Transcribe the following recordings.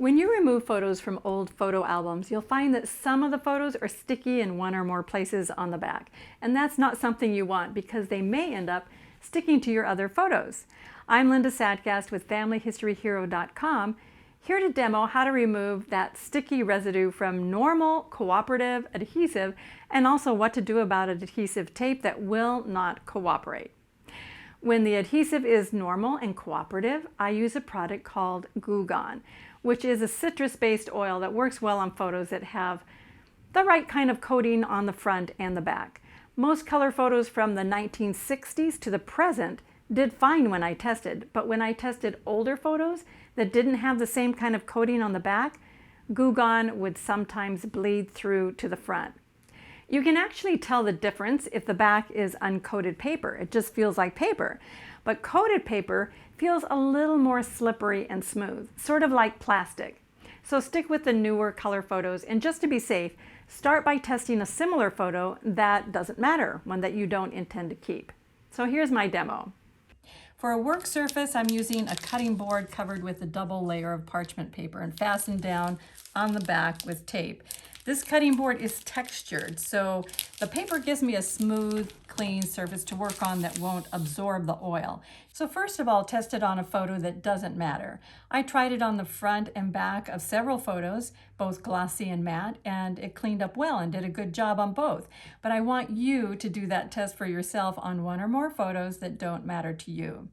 When you remove photos from old photo albums, you'll find that some of the photos are sticky in one or more places on the back. And that's not something you want because they may end up sticking to your other photos. I'm Linda Sadcast with FamilyHistoryHero.com, here to demo how to remove that sticky residue from normal cooperative adhesive and also what to do about adhesive tape that will not cooperate. When the adhesive is normal and cooperative, I use a product called Goo-Gone, which is a citrus-based oil that works well on photos that have the right kind of coating on the front and the back. Most color photos from the 1960s to the present did fine when I tested, but when I tested older photos that didn't have the same kind of coating on the back, Goo-Gone would sometimes bleed through to the front. You can actually tell the difference if the back is uncoated paper. It just feels like paper. But coated paper feels a little more slippery and smooth, sort of like plastic. So stick with the newer color photos, and just to be safe, start by testing a similar photo that doesn't matter, one that you don't intend to keep. So here's my demo. For a work surface, I'm using a cutting board covered with a double layer of parchment paper and fastened down on the back with tape. This cutting board is textured, so the paper gives me a smooth, clean surface to work on that won't absorb the oil. So first of all, test it on a photo that doesn't matter. I tried it on the front and back of several photos, both glossy and matte, and it cleaned up well and did a good job on both. But I want you to do that test for yourself on one or more photos that don't matter to you.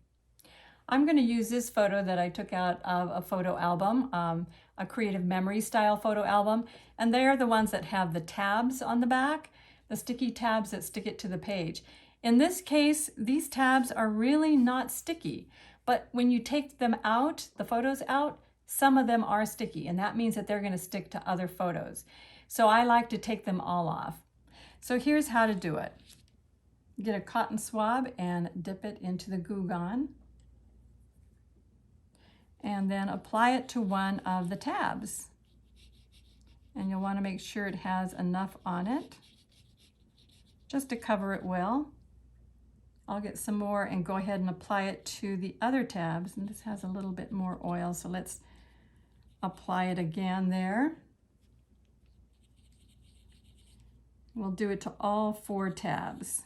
I'm going to use this photo that I took out of a photo album, a creative memory style photo album, and they are the ones that have the tabs on the back, the sticky tabs that stick it to the page. In this case, these tabs are really not sticky, but when you take them out, the photos out, some of them are sticky, and that means that they're going to stick to other photos. So I like to take them all off. So here's how to do it. Get a cotton swab and dip it into the Goo-Gone, and then apply it to one of the tabs. And you'll want to make sure it has enough on it just to cover it well. I'll get some more and go ahead and apply it to the other tabs. And this has a little bit more oil, so let's apply it again there. We'll do it to all 4 tabs.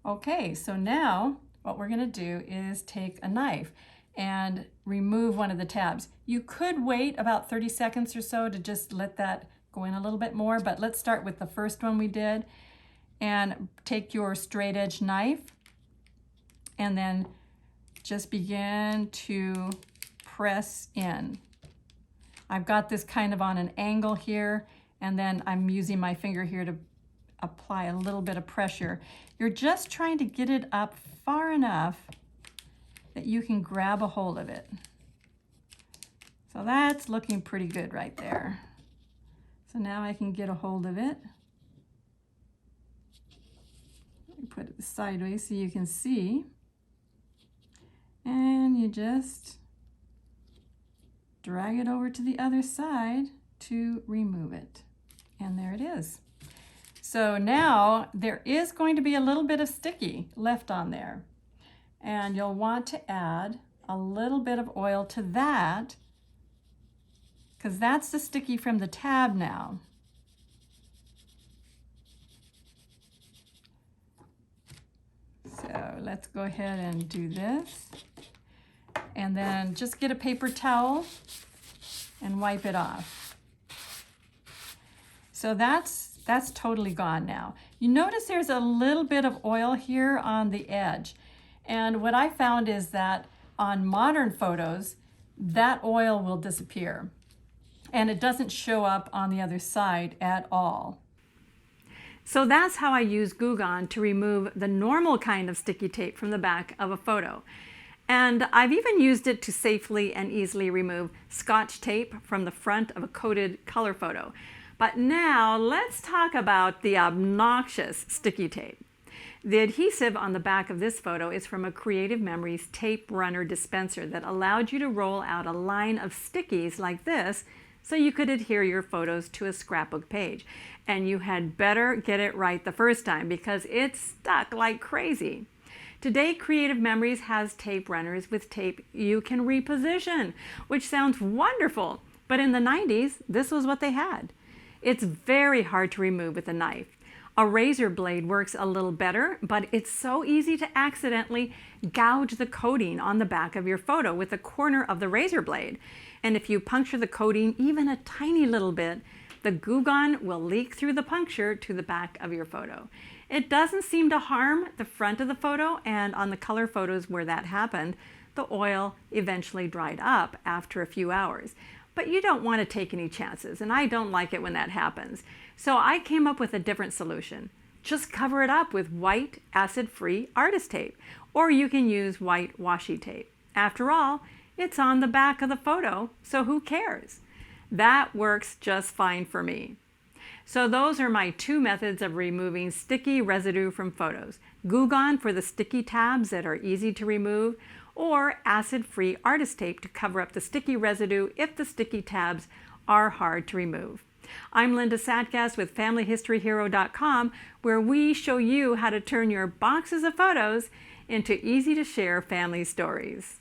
Okay, so now what we're going to do is take a knife and remove one of the tabs. You could wait about 30 seconds or so to just let that go in a little bit more, but let's start with the first one we did. And take your straight edge knife and then just begin to press in. I've got this kind of on an angle here, and then I'm using my finger here to apply a little bit of pressure. You're just trying to get it up far enough that you can grab a hold of it. So that's looking pretty good right there. So now I can get a hold of it. Put it sideways so you can see. And you just drag it over to the other side to remove it. And there it is. So now there is going to be a little bit of sticky left on there. And you'll want to add a little bit of oil to that, because that's the sticky from the tab now. So let's go ahead and do this. And then just get a paper towel and wipe it off. So that's totally gone now. You notice there's a little bit of oil here on the edge. And what I found is that on modern photos, that oil will disappear. And it doesn't show up on the other side at all. So that's how I use Goo-Gone to remove the normal kind of sticky tape from the back of a photo. And I've even used it to safely and easily remove Scotch tape from the front of a coated color photo. But now let's talk about the obnoxious sticky tape. The adhesive on the back of this photo is from a Creative Memories tape runner dispenser that allowed you to roll out a line of stickies like this so you could adhere your photos to a scrapbook page. And you had better get it right the first time because it stuck like crazy. Today, Creative Memories has tape runners with tape you can reposition, which sounds wonderful, but in the 90s, this was what they had. It's very hard to remove with a knife. A razor blade works a little better, but it's so easy to accidentally gouge the coating on the back of your photo with the corner of the razor blade. And if you puncture the coating even a tiny little bit, the Goo-Gone will leak through the puncture to the back of your photo. It doesn't seem to harm the front of the photo, and on the color photos where that happened, the oil eventually dried up after a few hours. But you don't want to take any chances, and I don't like it when that happens. So I came up with a different solution. Just cover it up with white acid-free artist tape, or you can use white washi tape. After all, it's on the back of the photo, so who cares? That works just fine for me. So those are my two methods of removing sticky residue from photos. Goo-Gone for the sticky tabs that are easy to remove, or acid-free artist tape to cover up the sticky residue if the sticky tabs are hard to remove. I'm Linda Satgast with FamilyHistoryHero.com, where we show you how to turn your boxes of photos into easy-to-share family stories.